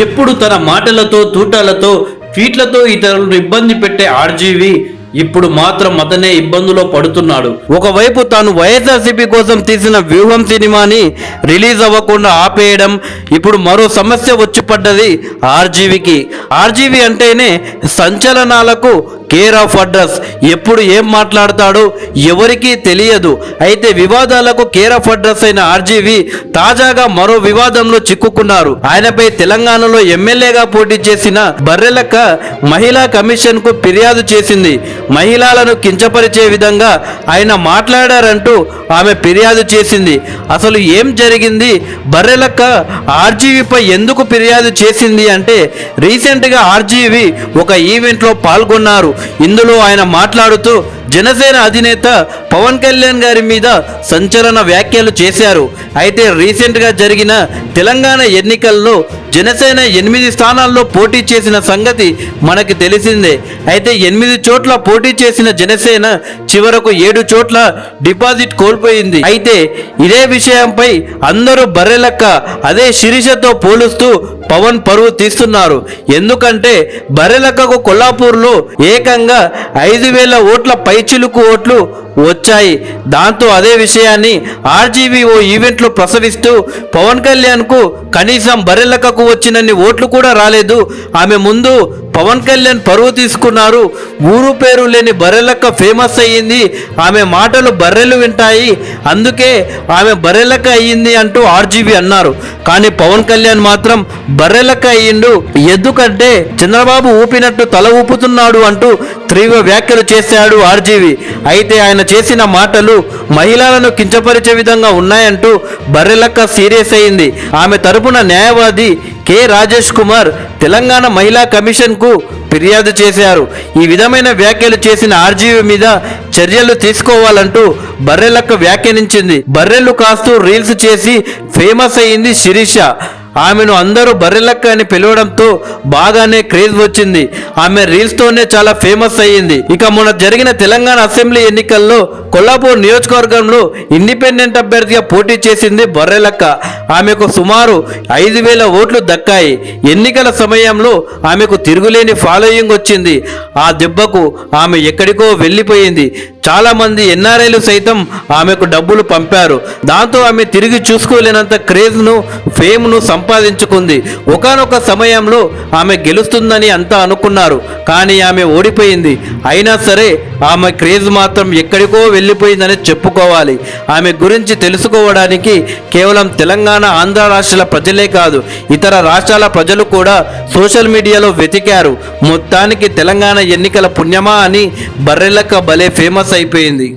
ఎప్పుడు తన మాటలతో తూటాలతో ట్వీట్లతో ఇతరులను ఇబ్బంది పెట్టే ఆర్జీవి ఇప్పుడు మాత్రం అతనే ఇబ్బందులో పడుతున్నాడు. ఒకవైపు తాను వైఎస్ఆర్సీపీ కోసం తీసిన వ్యూహం సినిమాని రిలీజ్ అవ్వకుండా ఆపేయడం, ఇప్పుడు మరో సమస్య వచ్చి పడ్డది ఆర్జీవికి. ఆర్జీవి అంటేనే సంచలనాలకు కేర్ ఆఫ్ అడ్రస్. ఎప్పుడు ఏం మాట్లాడతాడో ఎవరికీ తెలియదు. అయితే వివాదాలకు కేర్ ఆఫ్ అడ్రస్ అయిన ఆర్జీవి తాజాగా మరో వివాదంలో చిక్కుకున్నారు. ఆయనపై తెలంగాణలో ఎమ్మెల్యేగా పోటీ చేసిన బర్రెలక్క మహిళా కమిషన్ కు ఫిర్యాదు చేసింది. మహిళలను కించపరిచే విధంగా ఆయన మాట్లాడారంటూ ఆమె ఫిర్యాదు చేసింది. అసలు ఏం జరిగింది? బర్రెలక్క ఆర్జీవిపై ఎందుకు ఫిర్యాదు చేసింది అంటే, రీసెంట్గా ఆర్జీవి ఒక ఈవెంట్లో పాల్గొన్నారు. ఇందులో ఆయన మాట్లాడుతూ జనసేన అధినేత పవన్ కళ్యాణ్ గారి మీద సంచలన వ్యాఖ్యలు చేశారు. అయితే రీసెంట్గా జరిగిన తెలంగాణ ఎన్నికల్లో జనసేన 8 స్థానాల్లో పోటీ చేసిన సంగతి మనకి తెలిసిందే. అయితే 8 చోట్ల పోటీ చేసిన జనసేన చివరకు 7 చోట్ల డిపాజిట్ కోల్పోయింది. అయితే ఇదే విషయంపై అందరూ బర్రెలక్క అదే శిరీషతో పోలుస్తూ పవన్ పరువు తీస్తున్నారు. ఎందుకంటే బర్రెలక్కకు కొల్లాపూర్లో ఏకంగా 5,000 ఓట్ల పైచిలుకు ఓట్లు వచ్చాయి. దాంతో అదే విషయాన్ని ఆర్జీవి ఓ ఈవెంట్లో ప్రసవిస్తూ పవన్ కళ్యాణ్ కు కనీసం బర్రెలక్కకు వచ్చినన్ని ఓట్లు కూడా రాలేదు, ఆమె ముందు పవన్ కళ్యాణ్ పరువు తీసుకున్నారు, ఊరు పేరు లేని బర్రెలక్క ఫేమస్ అయ్యింది, ఆమె మాటలు బర్రెలు వింటాయి, అందుకే ఆమె బర్రెలక్క అయ్యింది అంటూ ఆర్జీవి అన్నారు. కానీ పవన్ కళ్యాణ్ మాత్రం బర్రెలక్క అయ్యిండు, ఎందుకంటే చంద్రబాబు ఊపినట్టు తల ఊపుతున్నాడు అంటూ తీవ్ర వ్యాఖ్యలు చేశాడు ఆర్జీవి. అయితే ఆయన చేసిన మాటలు మహిళలను కించపరిచే విధంగా ఉన్నాయంటూ బర్రెలక్క సీరియస్ అయింది. ఆమె తరపున న్యాయవాది కె రాజేష్ కుమార్ తెలంగాణ మహిళా కమిషన్ కు ఫిర్యాదు చేశారు. ఈ విధమైన వ్యాఖ్యలు చేసిన ఆర్జీవి మీద చర్యలు తీసుకోవాలంటూ బర్రెలక్క వ్యాఖ్యానించింది. బర్రెలు కాస్తూ రీల్స్ చేసి ఫేమస్ అయింది శిరీష. ఆమెను అందరూ బర్రెలక్క అని పిలవడంతో బాగానే క్రేజ్ వచ్చింది. ఆమె రీల్స్ తోనే చాలా ఫేమస్ అయ్యింది. ఇక మొన్న జరిగిన తెలంగాణ అసెంబ్లీ ఎన్నికల్లో కొల్లాపూర్ నియోజకవర్గంలో ఇండిపెండెంట్ అభ్యర్థిగా పోటీ చేసింది బర్రెలక్క. ఆమెకు సుమారు 5,000 ఓట్లు దక్కాయి. ఎన్నికల సమయంలో ఆమెకు తిరుగులేని ఫాలోయింగ్ వచ్చింది. ఆ దెబ్బకు ఆమె ఎక్కడికో వెళ్ళిపోయింది. చాలా మంది ఎన్ఆర్ఐలు సైతం ఆమెకు డబ్బులు పంపారు. దాంతో ఆమె తిరిగి చూసుకోలేనంత క్రేజ్ను ఫేమ్ను సంపాదించుకుంది. ఒకానొక సమయంలో ఆమె గెలుస్తుందని అంతా అనుకున్నారు, కానీ ఆమె ఓడిపోయింది. అయినా సరే ఆమె క్రేజ్ మాత్రం ఎక్కడికో వెళ్ళిపోయిందని చెప్పుకోవాలి. ఆమె గురించి తెలుసుకోవడానికి కేవలం తెలంగాణ, ఆంధ్ర రాష్ట్రాల ప్రజలే కాదు, ఇతర రాష్ట్రాల ప్రజలు కూడా సోషల్ మీడియాలో వెతికారు. మొత్తానికి తెలంగాణ ఎన్నికల పుణ్యమా అని బర్రెలక్క భలే ఫేమస్ అయిపోయింది.